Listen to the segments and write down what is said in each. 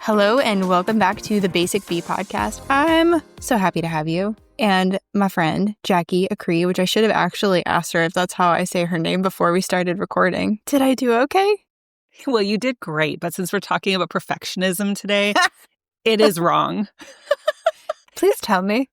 Hello and welcome back to the Basic Bee podcast. I'm so happy to have you and my friend, Jacqui Acree, which I should have actually asked her if that's how I say her name before we started recording. Did I do okay? Well, you did great, but since we're talking about perfectionism today, it is wrong. Please tell me.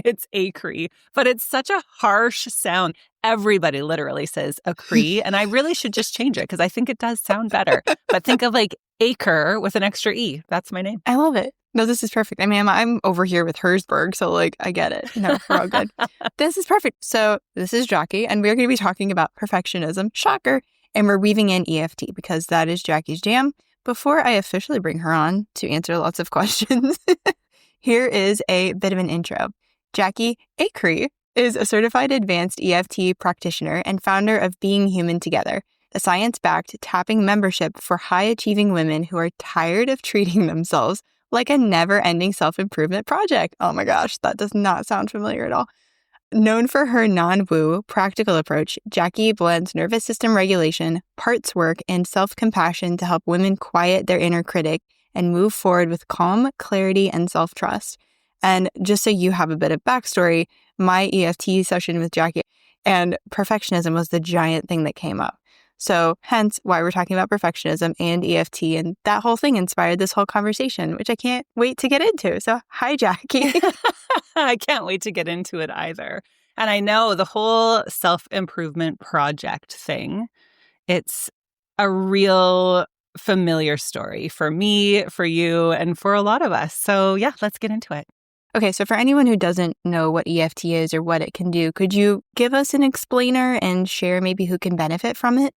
It's Acree, but it's such a harsh sound. Everybody literally says Acree, and I really should just change it because I think it does sound better. But think of like acre with an extra E. That's my name. I love it. No, this is perfect. I mean, I'm over here with Herzberg, so like I get it. No, we're all good. This is perfect. So this is Jacqui, and we're going to be talking about perfectionism. Shocker. And we're weaving in EFT because that is Jacqui's jam. Before I officially bring her on to answer lots of questions, here is a bit of an intro. Jacqui Acree is a certified advanced EFT practitioner and founder of Being Human Together, a science-backed tapping membership for high-achieving women who are tired of treating themselves like a never-ending self-improvement project. Oh my gosh, that does not sound familiar at all. Known for her non-woo, practical approach, Jacqui blends nervous system regulation, parts work, and self-compassion to help women quiet their inner critic and move forward with calm, clarity, and self-trust. And just so you have a bit of backstory, my EFT session with Jacqui and perfectionism was the giant thing that came up. So hence why we're talking about perfectionism and EFT, and that whole thing inspired this whole conversation, which I can't wait to get into. So hi, Jacqui. I can't wait to get into it either. And I know the whole self-improvement project thing, it's a real familiar story for me, for you, and for a lot of us. So yeah, let's get into it. Okay, so for anyone who doesn't know what EFT is or what it can do, could you give us an explainer and share maybe who can benefit from it?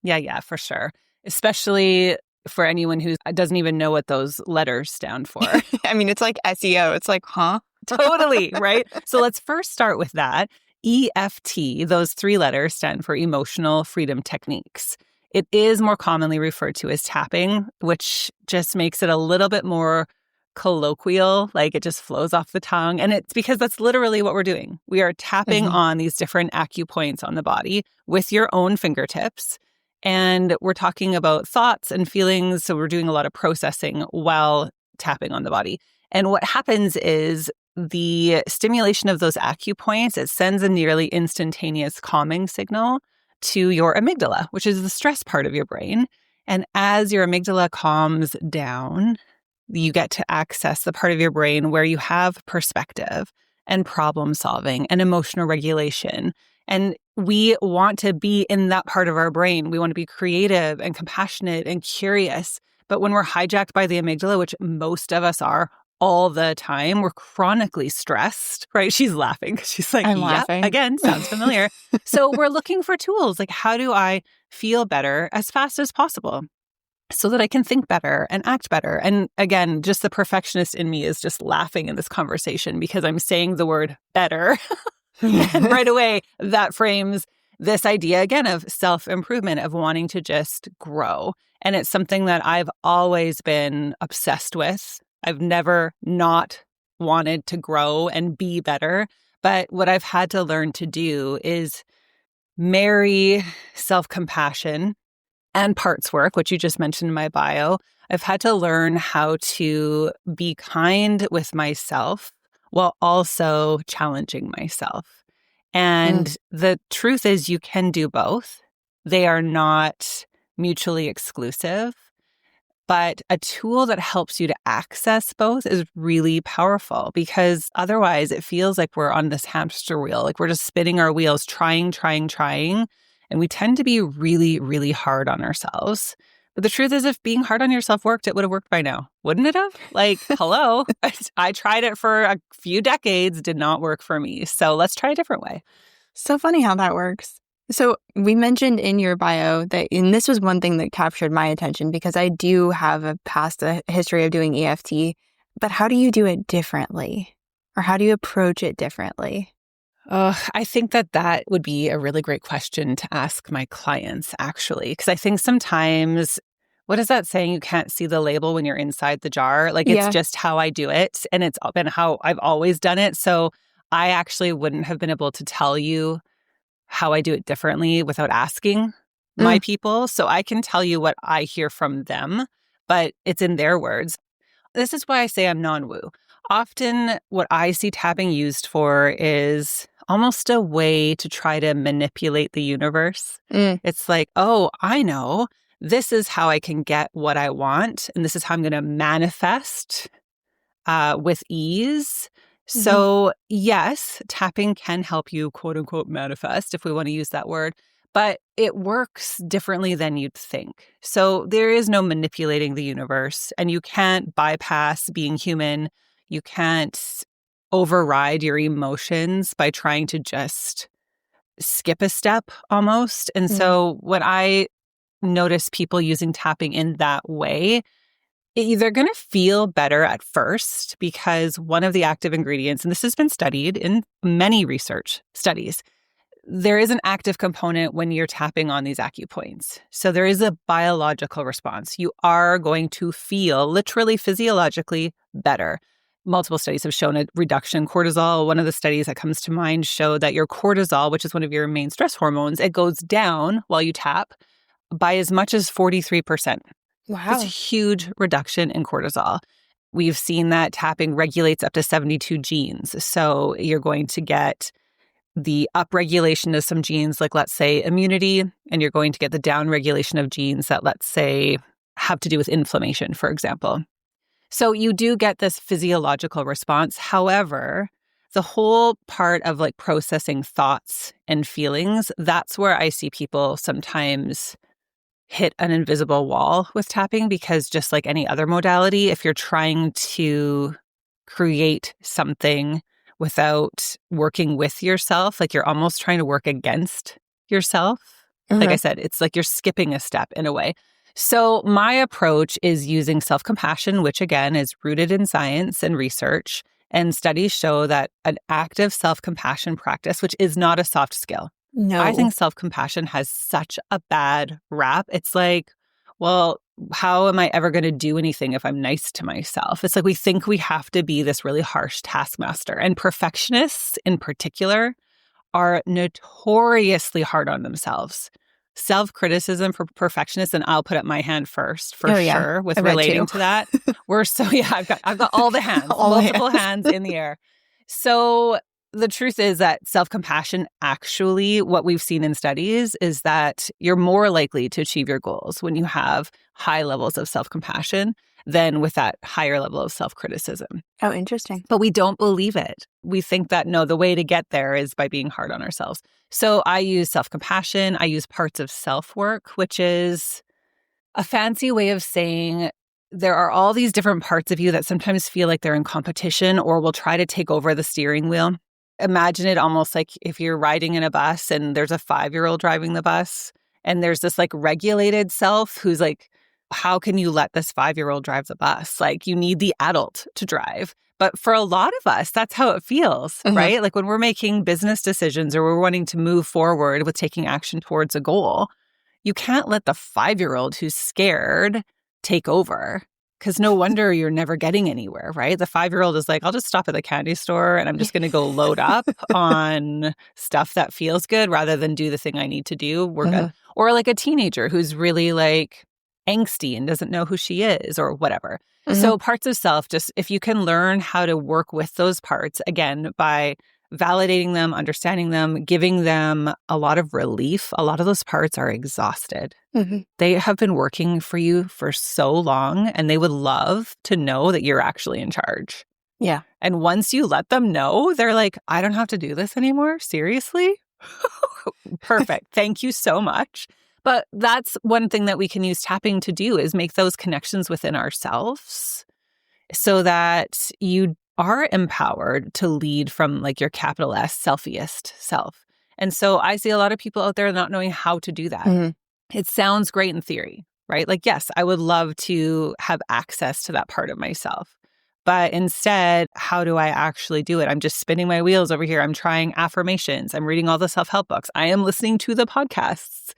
Yeah, for sure. Especially for anyone who doesn't even know what those letters stand for. I mean, it's like SEO. It's like, huh? Totally, right? So let's first start with that. EFT, those three letters stand for Emotional Freedom Techniques. It is more commonly referred to as tapping, which just makes it a little bit more colloquial, like it just flows off the tongue. And it's because that's literally what we're doing. We are tapping on these different acupoints on the body with your own fingertips. And we're talking about thoughts and feelings. So we're doing a lot of processing while tapping on the body. And what happens is the stimulation of those acupoints, it sends a nearly instantaneous calming signal to your amygdala, which is the stress part of your brain. And as your amygdala calms down, you get to access the part of your brain where you have perspective and problem solving and emotional regulation. And we want to be in that part of our brain. We want to be creative and compassionate and curious. But when we're hijacked by the amygdala, which most of us are all the time, we're chronically stressed, right? She's laughing because she's like, I'm yeah, laughing. again, sounds familiar. So we're looking for tools like, how do I feel better as fast as possible so that I can think better and act better? And again, just the perfectionist in me is just laughing in this conversation because I'm saying the word better. And right away, that frames this idea again of self-improvement, of wanting to just grow. And it's something that I've always been obsessed with. I've never not wanted to grow and be better. But what I've had to learn to do is marry self-compassion and parts work, which you just mentioned in my bio. I've had to learn how to be kind with myself while also challenging myself. And the truth is you can do both. They are not mutually exclusive. But a tool that helps you to access both is really powerful because otherwise it feels like we're on this hamster wheel, like we're just spinning our wheels, trying. And we tend to be really, really hard on ourselves. But the truth is, if being hard on yourself worked, it would have worked by now. Wouldn't it have? Like, hello, I tried it for a few decades, did not work for me. So let's try a different way. So funny how that works. So we mentioned in your bio that, and this was one thing that captured my attention because I do have a history of doing EFT, but how do you do it differently? Or how do you approach it differently? I think that would be a really great question to ask my clients, actually, because I think sometimes, what is that saying? You can't see the label when you're inside the jar. Like, it's just how I do it, and it's been how I've always done it. So I actually wouldn't have been able to tell you how I do it differently without asking my people. So I can tell you what I hear from them, but it's in their words. This is why I say I'm non-woo. Often what I see tapping used for is almost a way to try to manipulate the universe. It's like, oh, I know. This is how I can get what I want. And this is how I'm going to manifest with ease. So yes, tapping can help you, quote unquote, manifest, if we want to use that word, but it works differently than you'd think. So there is no manipulating the universe, and you can't bypass being human. You can't override your emotions by trying to just skip a step almost. And so when I notice people using tapping in that way, they're going to feel better at first because one of the active ingredients, and this has been studied in many research studies, there is an active component when you're tapping on these acupoints. So there is a biological response. You are going to feel literally physiologically better. Multiple studies have shown a reduction in cortisol. One of the studies that comes to mind showed that your cortisol, which is one of your main stress hormones, it goes down while you tap by as much as 43%. Wow. That's a huge reduction in cortisol. We've seen that tapping regulates up to 72 genes. So you're going to get the upregulation of some genes, like let's say immunity, and you're going to get the downregulation of genes that, let's say, have to do with inflammation, for example. So you do get this physiological response. However, the whole part of like processing thoughts and feelings, that's where I see people sometimes hit an invisible wall with tapping, because just like any other modality, if you're trying to create something without working with yourself, like you're almost trying to work against yourself. Like I said, it's like you're skipping a step in a way. So my approach is using self-compassion, which again is rooted in science and research. And studies show that an active self-compassion practice, which is not a soft skill. No. I think self-compassion has such a bad rap. It's like, well, how am I ever going to do anything if I'm nice to myself? It's like we think we have to be this really harsh taskmaster. And perfectionists in particular are notoriously hard on themselves. Self-criticism for perfectionists, and I'll put up my hand first for sure with relating to that. We're so, I've got all the hands, multiple hands in the air. So the truth is that self-compassion, actually, what we've seen in studies is that you're more likely to achieve your goals when you have high levels of self-compassion than with that higher level of self-criticism. Oh, interesting. But we don't believe it. We think that, no, the way to get there is by being hard on ourselves. So I use self-compassion. I use parts of self-work, which is a fancy way of saying there are all these different parts of you that sometimes feel like they're in competition or will try to take over the steering wheel. Imagine it almost like if you're riding in a bus and there's a 5-year-old driving the bus, and there's this like regulated self who's like, how can you let this 5-year-old drive the bus? Like, you need the adult to drive. But for a lot of us, that's how it feels, right? Like when we're making business decisions or we're wanting to move forward with taking action towards a goal, you can't let the 5-year-old who's scared take over. Because no wonder you're never getting anywhere, right? The 5-year-old is like, I'll just stop at the candy store and I'm just going to go load up on stuff that feels good rather than do the thing I need to do. We're good. Or like a teenager who's really like angsty and doesn't know who she is or whatever. So parts of self, just if you can learn how to work with those parts, again, by validating them, understanding them, giving them a lot of relief, a lot of those parts are exhausted. They have been working for you for so long, and they would love to know that you're actually in charge. Yeah. And once you let them know, they're like, I don't have to do this anymore. Seriously? Perfect. Thank you so much. But that's one thing that we can use tapping to do, is make those connections within ourselves so that you are empowered to lead from like your capital S, selfiest self. And so I see a lot of people out there not knowing how to do that. It sounds great in theory, right? Like, yes, I would love to have access to that part of myself. But instead, how do I actually do it? I'm just spinning my wheels over here. I'm trying affirmations. I'm reading all the self-help books. I am listening to the podcasts.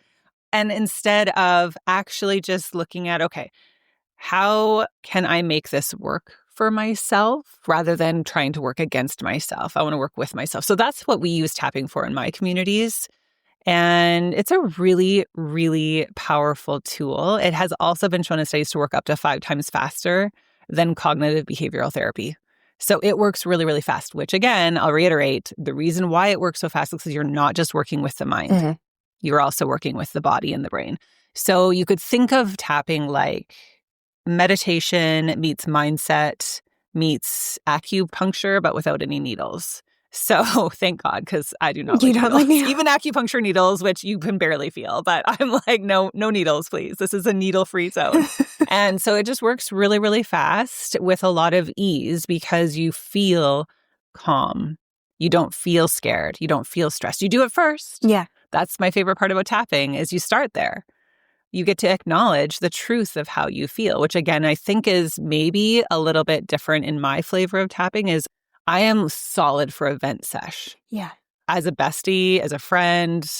And instead of actually just looking at, okay, how can I make this work for myself rather than trying to work against myself? I want to work with myself. So that's what we use tapping for in my communities. And it's a really, really powerful tool. It has also been shown in studies to work up to 5 times faster than cognitive behavioral therapy. So it works really, really fast, which again, I'll reiterate, the reason why it works so fast is because you're not just working with the mind. You're also working with the body and the brain. So you could think of tapping like meditation meets mindset meets acupuncture, but without any needles. So thank God, because I do not like needles. Even acupuncture needles, which you can barely feel. But I'm like, no needles, please. This is a needle-free zone. And so it just works really, really fast with a lot of ease because you feel calm. You don't feel scared. You don't feel stressed. You do it first. Yeah. That's my favorite part about tapping is you start there. You get to acknowledge the truth of how you feel, which again, I think is maybe a little bit different in my flavor of tapping is I am solid for a vent sesh. Yeah. As a bestie, as a friend,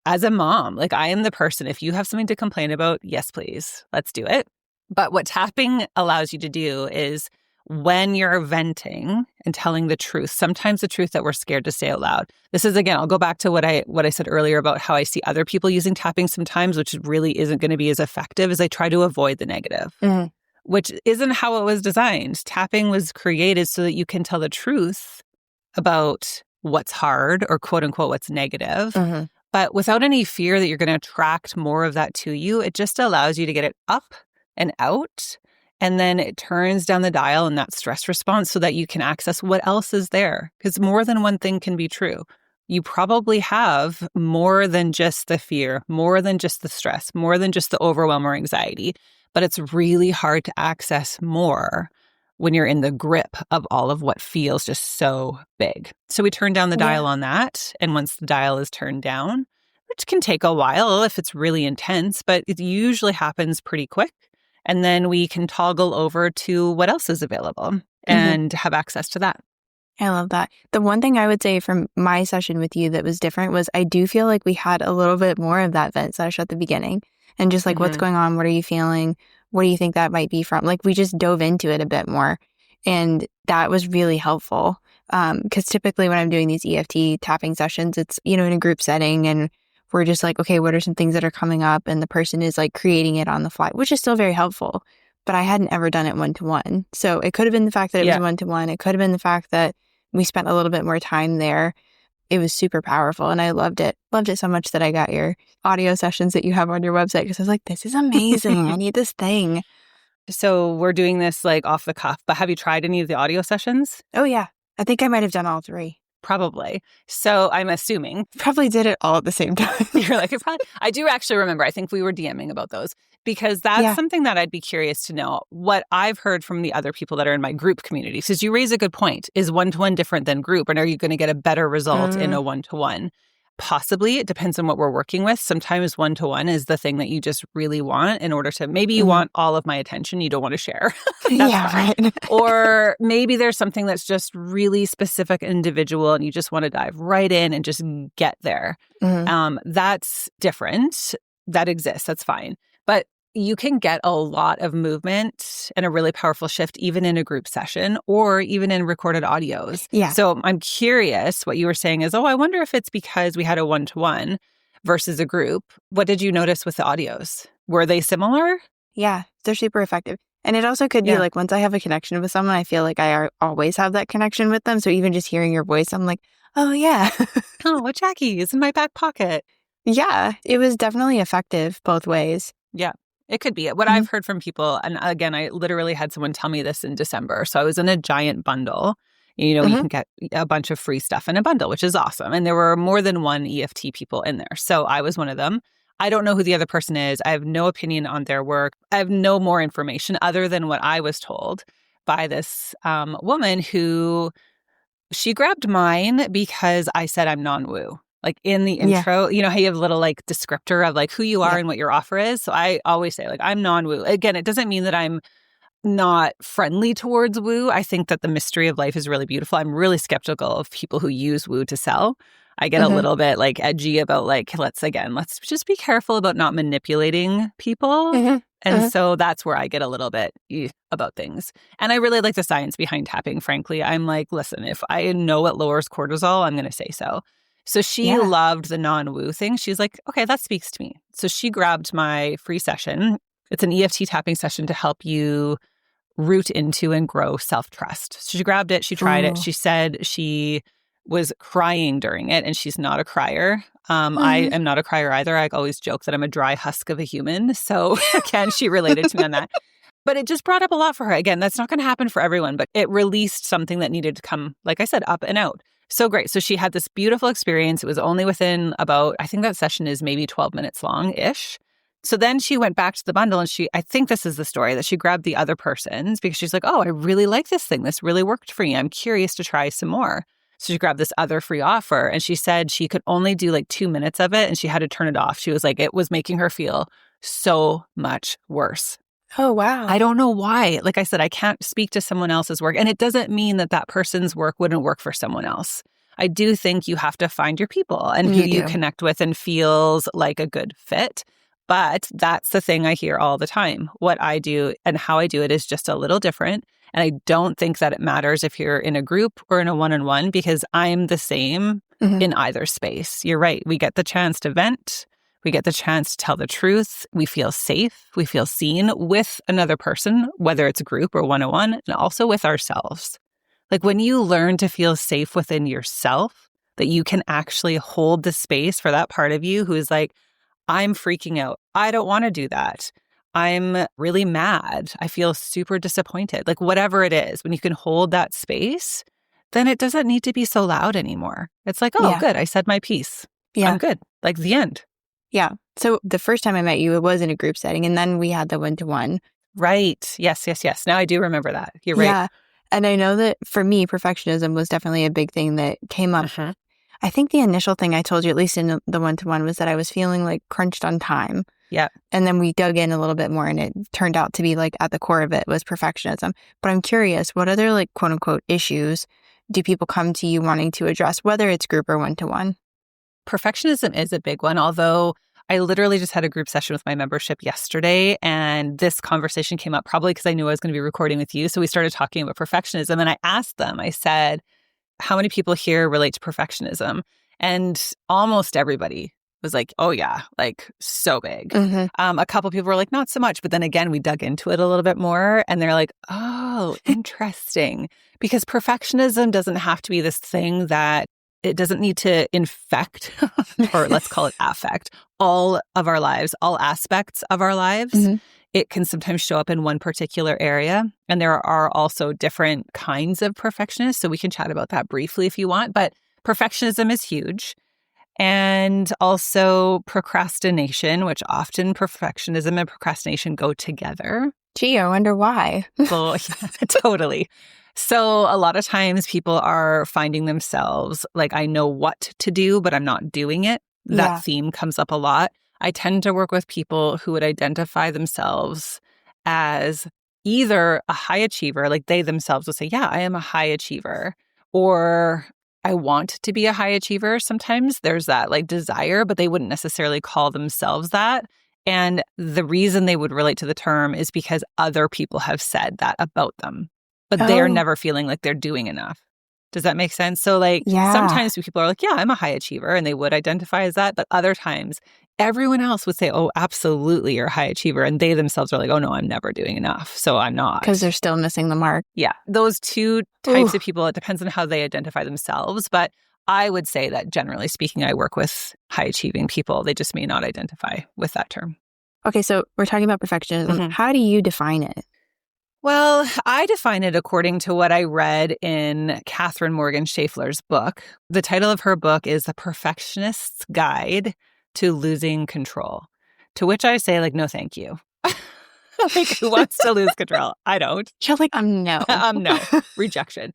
as a mom, like I am the person, if you have something to complain about, yes, please, let's do it. But what tapping allows you to do is when you're venting and telling the truth, sometimes the truth that we're scared to say out loud. This is, again, I'll go back to what I said earlier about how I see other people using tapping sometimes, which really isn't going to be as effective as I try to avoid the negative, which isn't how it was designed. Tapping was created so that you can tell the truth about what's hard or quote unquote what's negative, but without any fear that you're going to attract more of that to you. It just allows you to get it up and out. And then it turns down the dial in that stress response so that you can access what else is there. Because more than one thing can be true. You probably have more than just the fear, more than just the stress, more than just the overwhelm or anxiety. But it's really hard to access more when you're in the grip of all of what feels just so big. So we turn down the dial on that. And once the dial is turned down, which can take a while if it's really intense, but it usually happens pretty quick. And then we can toggle over to what else is available and have access to that. I love that. The one thing I would say from my session with you that was different was I do feel like we had a little bit more of that vent sesh at the beginning and just like, what's going on? What are you feeling? What do you think that might be from? Like we just dove into it a bit more. And that was really helpful. Because typically when I'm doing these EFT tapping sessions, it's, in a group setting and we're just like, okay, what are some things that are coming up? And the person is like creating it on the fly, which is still very helpful. But I hadn't ever done it one-to-one. So it could have been the fact that it was one-to-one. It could have been the fact that we spent a little bit more time there. It was super powerful. And I loved it. Loved it so much that I got your audio sessions that you have on your website because I was like, this is amazing. I need this thing. So we're doing this like off the cuff, but have you tried any of the audio sessions? Oh, yeah. I think I might have done all 3. Probably. So I'm assuming. Probably did it all at the same time. You're like, I do actually remember. I think we were DMing about those because that's something that I'd be curious to know. What I've heard from the other people that are in my group community, because you raise a good point, is one-to-one different than group? And are you going to get a better result in a one-to-one? Possibly. It depends on what we're working with. Sometimes one-to-one is the thing that you just really want in order to, maybe you want all of my attention, you don't want to share. Right. Or maybe there's something that's just really specific, individual, and you just want to dive right in and just get there. That's different. That exists. That's fine. But you can get a lot of movement and a really powerful shift even in a group session or even in recorded audios. Yeah. So I'm curious, what you were saying is, I wonder if it's because we had a one-to-one versus a group. What did you notice with the audios? Were they similar? Yeah, they're super effective. And it also could be like once I have a connection with someone, I feel like I always have that connection with them. So even just hearing your voice, I'm like, oh, yeah. What Jacqui is in my back pocket. Yeah, it was definitely effective both ways. Yeah. It could be. What I've heard from people, and again, I literally had someone tell me this in December. So I was in a giant bundle. You can get a bunch of free stuff in a bundle, which is awesome. And there were more than one EFT people in there. So I was one of them. I don't know who the other person is. I have no opinion on their work. I have no more information other than what I was told by this woman who, she grabbed mine because I said I'm non-woo. Like in the intro, how you have a little like descriptor of like who you are and what your offer is. So I always say like, I'm non-woo. Again, it doesn't mean that I'm not friendly towards woo. I think that the mystery of life is really beautiful. I'm really skeptical of people who use woo to sell. I get a little bit like edgy about like, let's just be careful about not manipulating people. And so that's where I get a little bit about things. And I really like the science behind tapping, frankly. I'm like, listen, if I know it lowers cortisol, I'm going to say so. So she loved the non-woo thing. She's like, okay, that speaks to me. So she grabbed my free session. It's an EFT tapping session to help you root into and grow self-trust. So she grabbed it. She tried it. She said she was crying during it, and she's not a crier. I am not a crier either. I always joke that I'm a dry husk of a human. So again, she related to me on that. But it just brought up a lot for her. Again, that's not going to happen for everyone, but it released something that needed to come, like I said, up and out. So great. So she had this beautiful experience. It was only within about, I think that session is maybe 12 minutes long-ish. So then she went back to the bundle and I think this is the story, that she grabbed the other person's because she's like, oh, I really like this thing. This really worked for me. I'm curious to try some more. So she grabbed this other free offer and she said she could only do like 2 minutes of it and she had to turn it off. She was like, it was making her feel so much worse. Oh, wow. I don't know why. Like I said, I can't speak to someone else's work. And it doesn't mean that that person's work wouldn't work for someone else. I do think you have to find your people and who you connect with and feels like a good fit. But that's the thing I hear all the time. What I do and how I do it is just a little different. And I don't think that it matters if you're in a group or in a one-on-one because I'm the same in either space. You're right. We get the chance to vent. We get the chance to tell the truth. We feel safe. We feel seen with another person, whether it's a group or one-on-one, and also with ourselves. Like when you learn to feel safe within yourself, that you can actually hold the space for that part of you who is like, I'm freaking out. I don't want to do that. I'm really mad. I feel super disappointed. Like whatever it is, when you can hold that space, then it doesn't need to be so loud anymore. It's like, oh, good. I said my piece. I'm good. Like the end. Yeah. So the first time I met you, it was in a group setting, and then we had the one-to-one. Right. Yes. Now I do remember that. You're right. Yeah. And I know that for me, perfectionism was definitely a big thing that came up. I think the initial thing I told you, at least in the one-to-one, was that I was feeling like crunched on time. Yeah. And then we dug in a little bit more, and it turned out to be like at the core of it was perfectionism. But I'm curious, what other like quote unquote issues do people come to you wanting to address, whether it's group or one-to-one? Perfectionism is a big one, although I literally just had a group session with my membership yesterday, and this conversation came up probably because I knew I was going to be recording with you. So we started talking about perfectionism, and I asked them, I said, how many people here relate to perfectionism? And almost everybody was like, oh yeah, like so big. A couple people were like, not so much. But then again, we dug into it a little bit more and they're like, oh, interesting. Because perfectionism doesn't have to be this thing that it doesn't need to infect, or let's call it affect, all of our lives, all aspects of our lives. It can sometimes show up in one particular area. And there are also different kinds of perfectionists. So we can chat about that briefly if you want. But perfectionism is huge. And also procrastination, which often perfectionism and procrastination go together. Gee, I wonder why. Well, yeah, totally. So a lot of times people are finding themselves like, I know what to do, but I'm not doing it. That theme comes up a lot. I tend to work with people who would identify themselves as either a high achiever, like they themselves will say, yeah, I am a high achiever, or I want to be a high achiever. Sometimes there's that like desire, but they wouldn't necessarily call themselves that. And the reason they would relate to the term is because other people have said that about them, but they're never feeling like they're doing enough. Does that make sense? So like sometimes people are like, yeah, I'm a high achiever, and they would identify as that. But other times everyone else would say, oh, absolutely, you're a high achiever. And they themselves are like, oh no, I'm never doing enough. So I'm not. Because they're still missing the mark. Yeah. Those two types of people, it depends on how they identify themselves. But I would say that generally speaking, I work with high achieving people. They just may not identify with that term. Okay. So we're talking about perfectionism. How do you define it? Well, I define it according to what I read in Catherine Morgan Schaeffler's book. The title of her book is The Perfectionist's Guide to Losing Control, to which I say, like, no, thank you. Like, who wants to lose control? I don't. You're like, no. No. Rejection.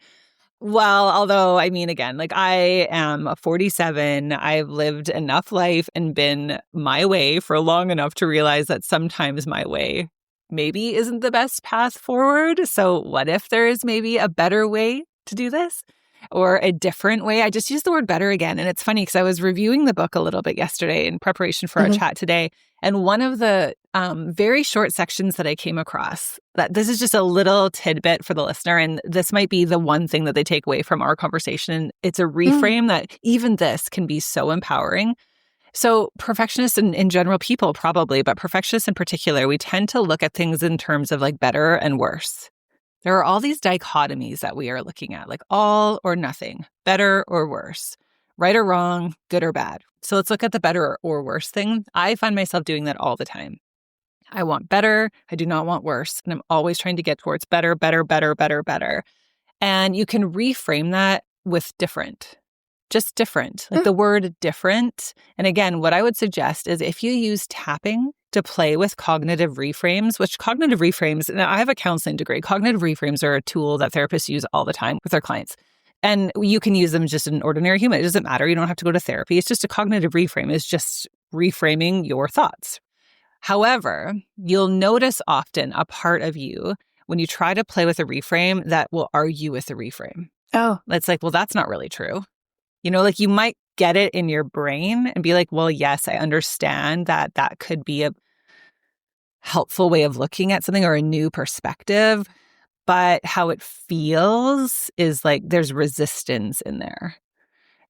Well, although, I mean, again, like I am 47, I've lived enough life and been my way for long enough to realize that sometimes my way maybe isn't the best path forward. So what if there is maybe a better way to do this, or a different way? I just used the word better again. And it's funny because I was reviewing the book a little bit yesterday in preparation for our chat today. And one of the very short sections that I came across. That this is just a little tidbit for the listener, and this might be the one thing that they take away from our conversation. It's a reframe that even this can be so empowering. So perfectionists and in general, people probably, but perfectionists in particular, we tend to look at things in terms of like better and worse. There are all these dichotomies that we are looking at, like all or nothing, better or worse, right or wrong, good or bad. So let's look at the better or worse thing. I find myself doing that all the time. I want better. I do not want worse. And I'm always trying to get towards better, better, better, better, better. And you can reframe that with different. Just different, like the word different. And again, what I would suggest is if you use tapping to play with cognitive reframes, which cognitive reframes, now I have a counseling degree. Cognitive reframes are a tool that therapists use all the time with their clients. And you can use them just as an ordinary human. It doesn't matter. You don't have to go to therapy. It's just a cognitive reframe. It's just reframing your thoughts. However, you'll notice often a part of you when you try to play with a reframe that will argue with the reframe. Oh. It's like, well, that's not really true. You know, like you might get it in your brain and be like, well, yes, I understand that that could be a helpful way of looking at something or a new perspective. But how it feels is like there's resistance in there.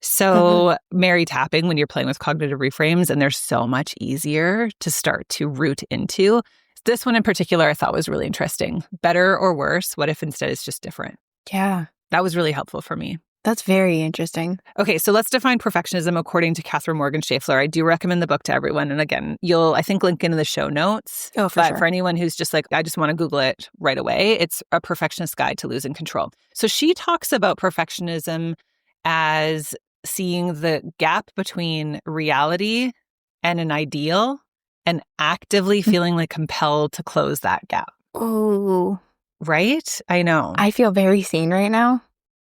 So Mary tapping when you're playing with cognitive reframes, and they're so much easier to start to root into. This one in particular I thought was really interesting. Better or worse? What if instead it's just different? Yeah. That was really helpful for me. That's very interesting. Okay, so let's define perfectionism according to Catherine Morgan Schaeffler. I do recommend the book to everyone. And again, you'll, I think, link into the show notes. Oh, for but sure. for anyone who's just like, I just want to Google it right away, it's A Perfectionist Guide to Losing Control. So she talks about perfectionism as seeing the gap between reality and an ideal and actively feeling like compelled to close that gap. Oh. Right? I know. I feel very seen right now.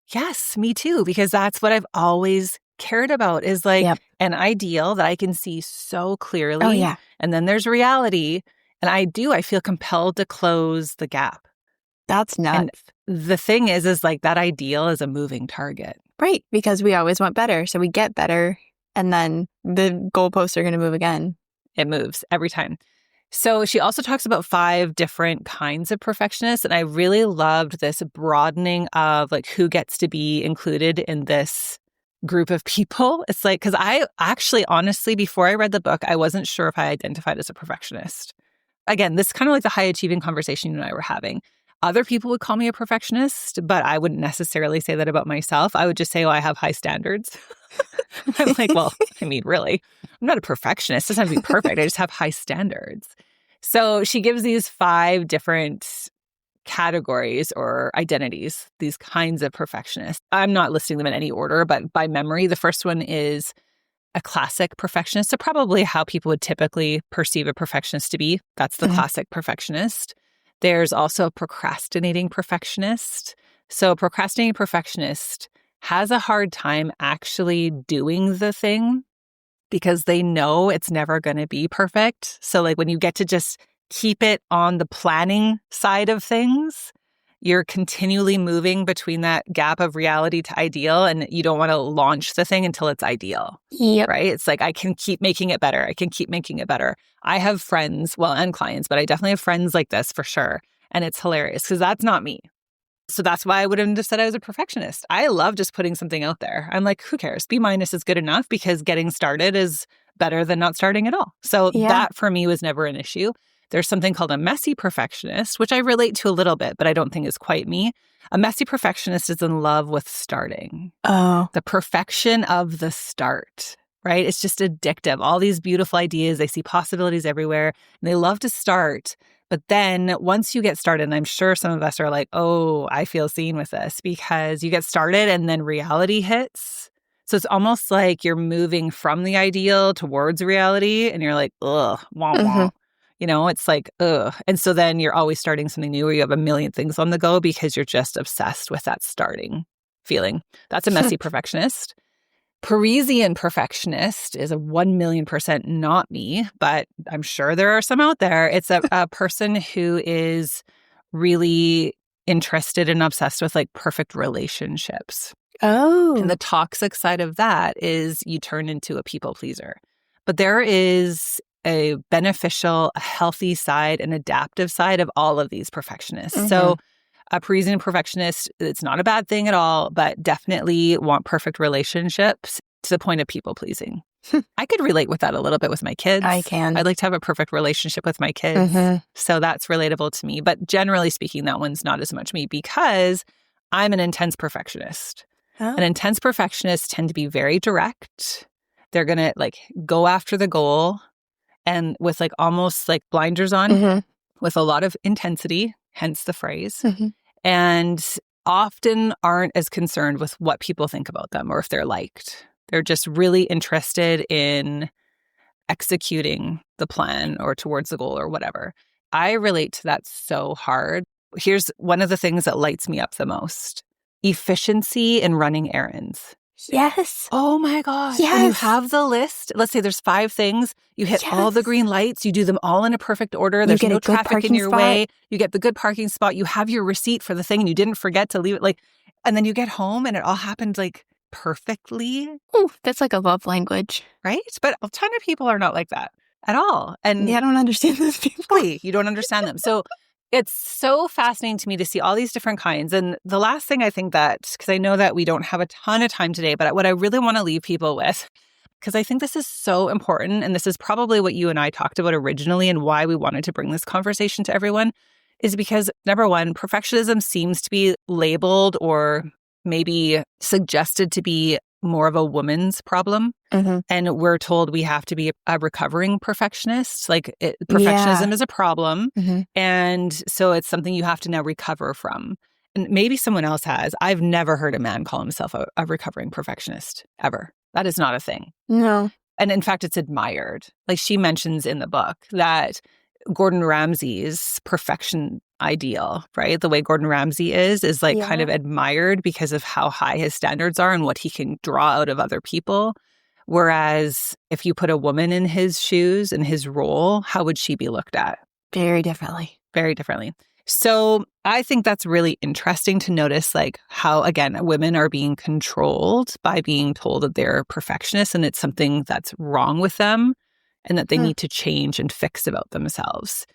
Yes, me too, because that's what I've always cared about is like an ideal that I can see so clearly. Oh, yeah. And then there's reality. And I feel compelled to close the gap. That's nuts. And the thing is like that ideal is a moving target. Right, because we always want better. So we get better, and then the goalposts are going to move again. It moves every time. So she also talks about 5 different kinds of perfectionists. And I really loved this broadening of like who gets to be included in this group of people. It's like, because I actually, honestly, before I read the book, I wasn't sure if I identified as a perfectionist. Again, this is kind of like the high achieving conversation you and I were having. Other people would call me a perfectionist, but I wouldn't necessarily say that about myself. I would just say, oh, I have high standards. I'm like, well, I mean, really, I'm not a perfectionist. It doesn't have to be perfect. I just have high standards. So she gives these 5 different categories or identities, these kinds of perfectionists. I'm not listing them in any order, but by memory, the first one is a classic perfectionist. So probably how people would typically perceive a perfectionist to be. That's the classic perfectionist. There's also a procrastinating perfectionist. So a procrastinating perfectionist has a hard time actually doing the thing because they know it's never going to be perfect. So like when you get to just keep it on the planning side of things, you're continually moving between that gap of reality to ideal, and you don't want to launch the thing until it's ideal. Yep. Right? It's like, I can keep making it better. I can keep making it better. I have friends, well, and clients, but I definitely have friends like this for sure. And it's hilarious because that's not me. So that's why I wouldn't have said I was a perfectionist. I love just putting something out there. I'm like, who cares? B- is good enough because getting started is better than not starting at all. So that for me was never an issue. There's something called a messy perfectionist, which I relate to a little bit, but I don't think is quite me. A messy perfectionist is in love with starting. Oh. The perfection of the start, right? It's just addictive. All these beautiful ideas, they see possibilities everywhere, and they love to start. But then once you get started, and I'm sure some of us are like, oh, I feel seen with this, because you get started and then reality hits. So it's almost like you're moving from the ideal towards reality, and you're like, ugh, wah, wah. You know, it's like, ugh. And so then you're always starting something new, or you have a million things on the go because you're just obsessed with that starting feeling. That's a messy perfectionist. Parisian perfectionist is a 1,000,000% not me, but I'm sure there are some out there. It's a person who is really interested and obsessed with like perfect relationships. Oh. And the toxic side of that is you turn into a people pleaser. But there is a beneficial, a healthy side, an adaptive side of all of these perfectionists. So a Parisian perfectionist, it's not a bad thing at all, but definitely want perfect relationships to the point of people pleasing. I could relate with that a little bit with my kids. I can. I'd like to have a perfect relationship with my kids. So that's relatable to me. But generally speaking, that one's not as much me because I'm an intense perfectionist. Huh? An intense perfectionist tend to be very direct. They're going to like go after the goal and with like almost like blinders on with a lot of intensity, hence the phrase, and often aren't as concerned with what people think about them or if they're liked. They're just really interested in executing the plan or towards the goal or whatever. I relate to that so hard. Here's one of the things that lights me up the most. Efficiency in running errands. Yes. Oh my gosh. Yes. When you have the list, let's say there's 5 things, you hit all the green lights, you do them all in a perfect order. There's no traffic in your way. You get the good parking spot. You have your receipt for the thing and you didn't forget to leave it. Like, and then you get home and it all happened like perfectly. Ooh, that's like a love language. Right? But a ton of people are not like that at all. And I don't understand those people. you don't understand them. So it's so fascinating to me to see all these different kinds. And the last thing I think that, because I know that we don't have a ton of time today, but what I really want to leave people with, because I think this is so important, and this is probably what you and I talked about originally and why we wanted to bring this conversation to everyone, is because number one, perfectionism seems to be labeled or maybe suggested to be more of a woman's problem. And we're told we have to be a recovering perfectionist. Like perfectionism is a problem. And so it's something you have to now recover from. And maybe someone else has. I've never heard a man call himself a recovering perfectionist ever. That is not a thing. No. And in fact, it's admired. Like she mentions in the book that Gordon Ramsay's perfection ideal, right? The way Gordon Ramsay is like kind of admired because of how high his standards are and what he can draw out of other people. Whereas if you put a woman in his shoes and his role, how would she be looked at? Very differently. Very differently. So I think that's really interesting to notice, like how, again, women are being controlled by being told that they're perfectionists and it's something that's wrong with them and that they need to change and fix about themselves.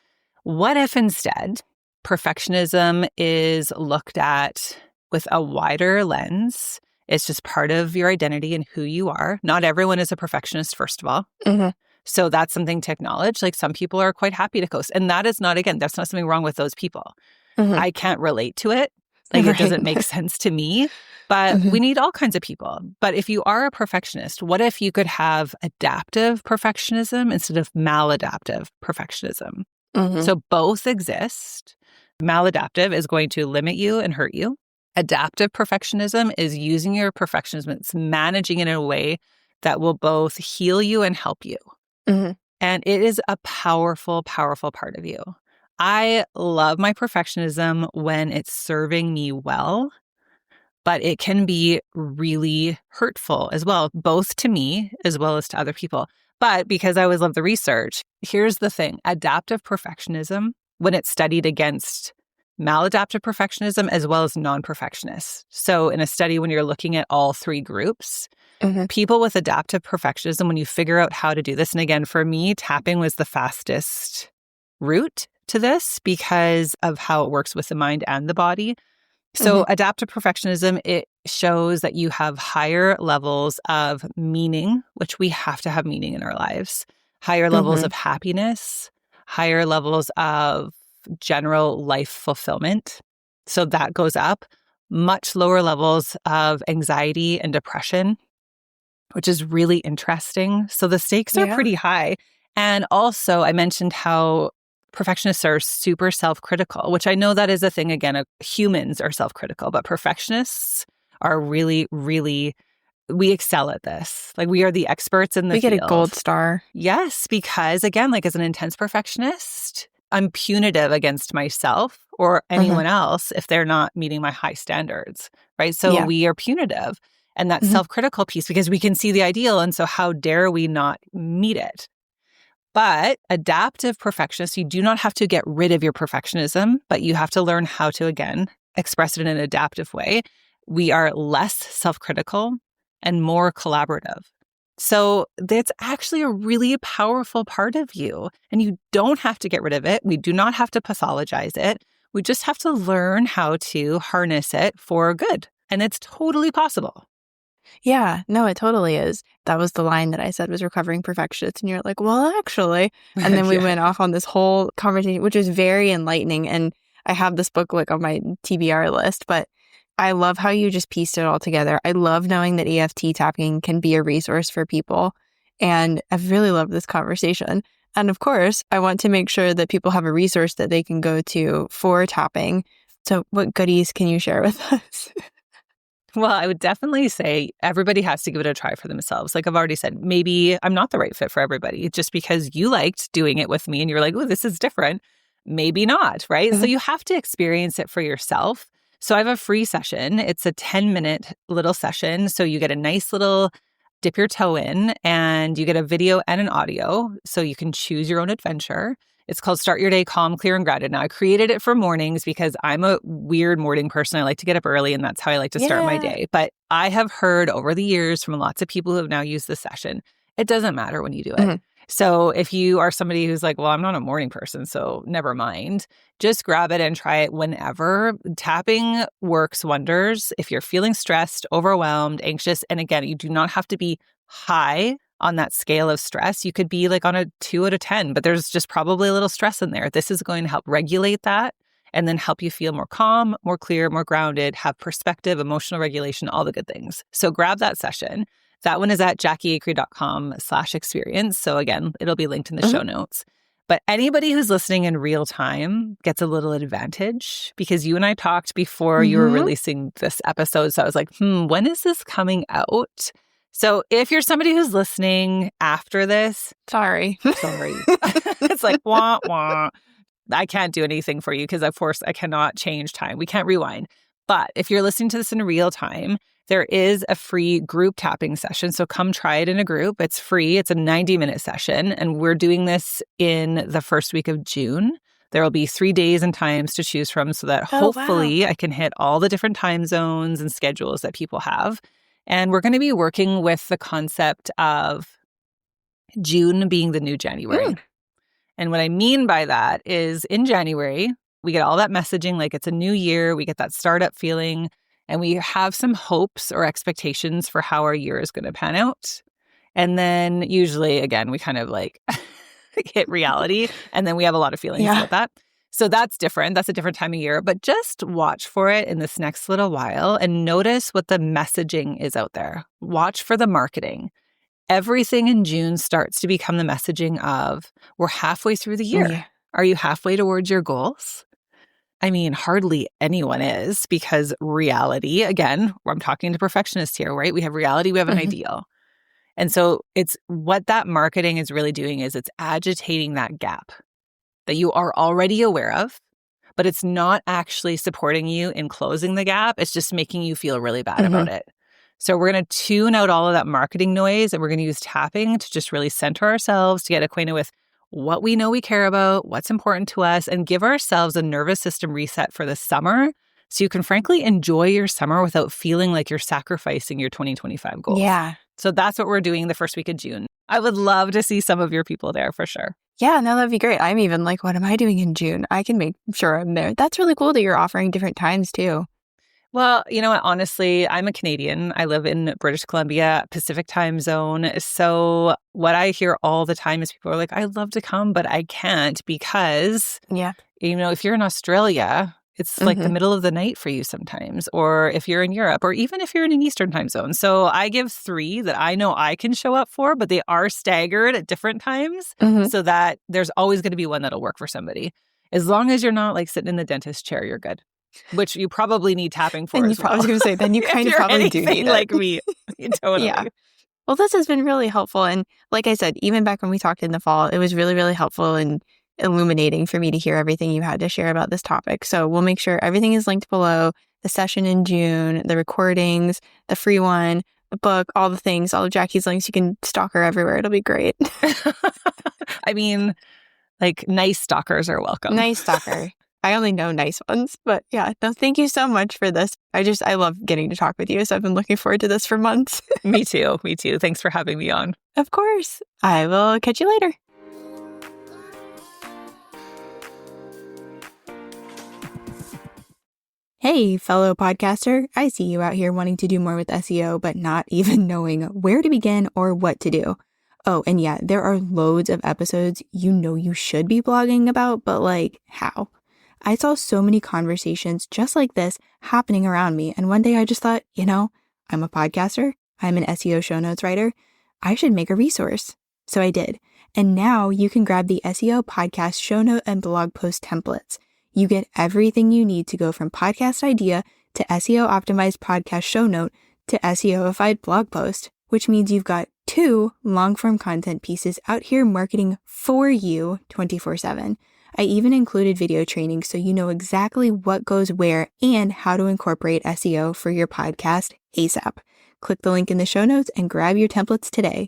What if instead perfectionism is looked at with a wider lens? It's just part of your identity and who you are. Not everyone is a perfectionist, first of all. So that's something to acknowledge. Like some people are quite happy to coast. And that is not, again, that's not something wrong with those people. I can't relate to it. Like it doesn't make sense to me. But we need all kinds of people. But if you are a perfectionist, what if you could have adaptive perfectionism instead of maladaptive perfectionism? So both exist. Maladaptive is going to limit you and hurt you. Adaptive perfectionism is using your perfectionism, it's managing it in a way that will both heal you and help you. And it is a powerful, powerful part of you. I love my perfectionism when it's serving me well, but it can be really hurtful as well, both to me as well as to other people. But because I always love the research, here's the thing. Adaptive perfectionism, when it's studied against maladaptive perfectionism as well as non-perfectionists. So in a study, when you're looking at all 3 groups, people with adaptive perfectionism, when you figure out how to do this, and again, for me, tapping was the fastest route to this because of how it works with the mind and the body. So adaptive perfectionism, it shows that you have higher levels of meaning, which we have to have meaning in our lives, higher levels of happiness, higher levels of general life fulfillment. So that goes up. Much lower levels of anxiety and depression, which is really interesting. So the stakes are pretty high. And also, I mentioned how perfectionists are super self-critical, which I know that is a thing, again, humans are self-critical, but perfectionists are really, really, we excel at this. Like we are the experts in the field. We get a gold star. Yes, because again, like as an intense perfectionist, I'm punitive against myself or anyone else if they're not meeting my high standards, right? So we are punitive. And that self-critical piece, because we can see the ideal. And so how dare we not meet it? But adaptive perfectionists, you do not have to get rid of your perfectionism, but you have to learn how to, again, express it in an adaptive way. We are less self-critical and more collaborative. So that's actually a really powerful part of you. And you don't have to get rid of it. We do not have to pathologize it. We just have to learn how to harness it for good. And it's totally possible. Yeah, no, it totally is. That was the line that I said was recovering perfectionist. And you're like, well, actually. And then we Yeah. went off on this whole conversation, which was very enlightening. And I have this book like on my TBR list, but I love how you just pieced it all together. I love knowing that EFT tapping can be a resource for people. And I've really loved this conversation. And of course, I want to make sure that people have a resource that they can go to for tapping. So what goodies can you share with us? Well, I would definitely say everybody has to give it a try for themselves. Like I've already said, maybe I'm not the right fit for everybody. Just because you liked doing it with me and you're like, oh, this is different. Maybe not, right? So you have to experience it for yourself. So I have a free session. It's a 10-minute little session. So you get a nice little dip your toe in and you get a video and an audio. So you can choose your own adventure. It's called Start Your Day Calm, Clear, and Grounded. Now, I created it for mornings because I'm a weird morning person. I like to get up early, and that's how I like to start my day. But I have heard over the years from lots of people who have now used this session, it doesn't matter when you do it. So if you are somebody who's like, well, I'm not a morning person, so never mind, just grab it and try it whenever. Tapping works wonders if you're feeling stressed, overwhelmed, anxious. And again, you do not have to be high on that scale of stress. You could be like on a 2 out of 10, but there's just probably a little stress in there. This is going to help regulate that and then help you feel more calm, more clear, more grounded, have perspective, emotional regulation, all the good things. So grab that session. That one is at jacquiacree.com/experience. So again, it'll be linked in the show notes. But anybody who's listening in real time gets a little advantage because you and I talked before you were releasing this episode. So I was like, when is this coming out? So if you're somebody who's listening after this, Sorry. It's like, wah, wah. I can't do anything for you because, of course, I cannot change time. We can't rewind. But if you're listening to this in real time, there is a free group tapping session. So come try it in a group. It's free. It's a 90-minute session. And we're doing this in the first week of June. There will be 3 days and times to choose from so that hopefully I can hit all the different time zones and schedules that people have. And we're going to be working with the concept of June being the new January. And what I mean by that is in January, we get all that messaging like it's a new year. We get that startup feeling and we have some hopes or expectations for how our year is going to pan out. And then usually, again, we kind of like hit reality and then we have a lot of feelings about that. So that's different. That's a different time of year. But just watch for it in this next little while and notice what the messaging is out there. Watch for the marketing. Everything in June starts to become the messaging of, we're halfway through the year. Yeah. Are you halfway towards your goals? I mean, hardly anyone is because reality, again, I'm talking to perfectionists here, right? We have reality, we have an ideal. And so it's what that marketing is really doing is it's agitating that gap that you are already aware of, but it's not actually supporting you in closing the gap. It's just making you feel really bad about it. So we're going to tune out all of that marketing noise and we're going to use tapping to just really center ourselves, to get acquainted with what we know we care about, what's important to us, and give ourselves a nervous system reset for the summer so you can frankly enjoy your summer without feeling like you're sacrificing your 2025 goals. Yeah. So that's what we're doing the first week of June. I would love to see some of your people there for sure. Yeah, no, that'd be great. I'm even like, what am I doing in June? I can make sure I'm there. That's really cool that you're offering different times too. Well, you know what? Honestly, I'm a Canadian. I live in British Columbia, Pacific time zone. So what I hear all the time is people are like, I'd love to come, but I can't because, if you're in Australia, it's like the middle of the night for you sometimes. Or if you're in Europe, or even if you're in an Eastern time zone. So I give 3 that I know I can show up for, but they are staggered at different times so that there's always going to be one that'll work for somebody. As long as you're not like sitting in the dentist chair, you're good. Which you probably need tapping for as well. I was going to say, then you kind of probably do need it. Like me. Totally. Yeah. Well, this has been really helpful. And like I said, even back when we talked in the fall, it was really, really helpful and illuminating for me to hear everything you had to share about this topic. So we'll make sure everything is linked below, the session in June, the recordings, the free one, the book, all the things, all of Jacqui's links. You can stalk her everywhere. It'll be great. I mean, like nice stalkers are welcome. Nice stalker. I only know nice ones, but yeah, no, thank you so much for this. I love getting to talk with you. So I've been looking forward to this for months. Me too. Me too. Thanks for having me on. Of course. I will catch you later. Hey, fellow podcaster. I see you out here wanting to do more with SEO, but not even knowing where to begin or what to do. Oh, and yeah, there are loads of episodes you should be blogging about, but like, how? I saw so many conversations just like this happening around me. And one day I just thought, I'm a podcaster. I'm an SEO show notes writer. I should make a resource. So I did. And now you can grab the SEO podcast show note and blog post templates. You get everything you need to go from podcast idea to SEO optimized podcast show note to SEOified blog post, which means you've got 2 long-form content pieces out here marketing for you 24/7. I even included video training so you know exactly what goes where and how to incorporate SEO for your podcast ASAP. Click the link in the show notes and grab your templates today.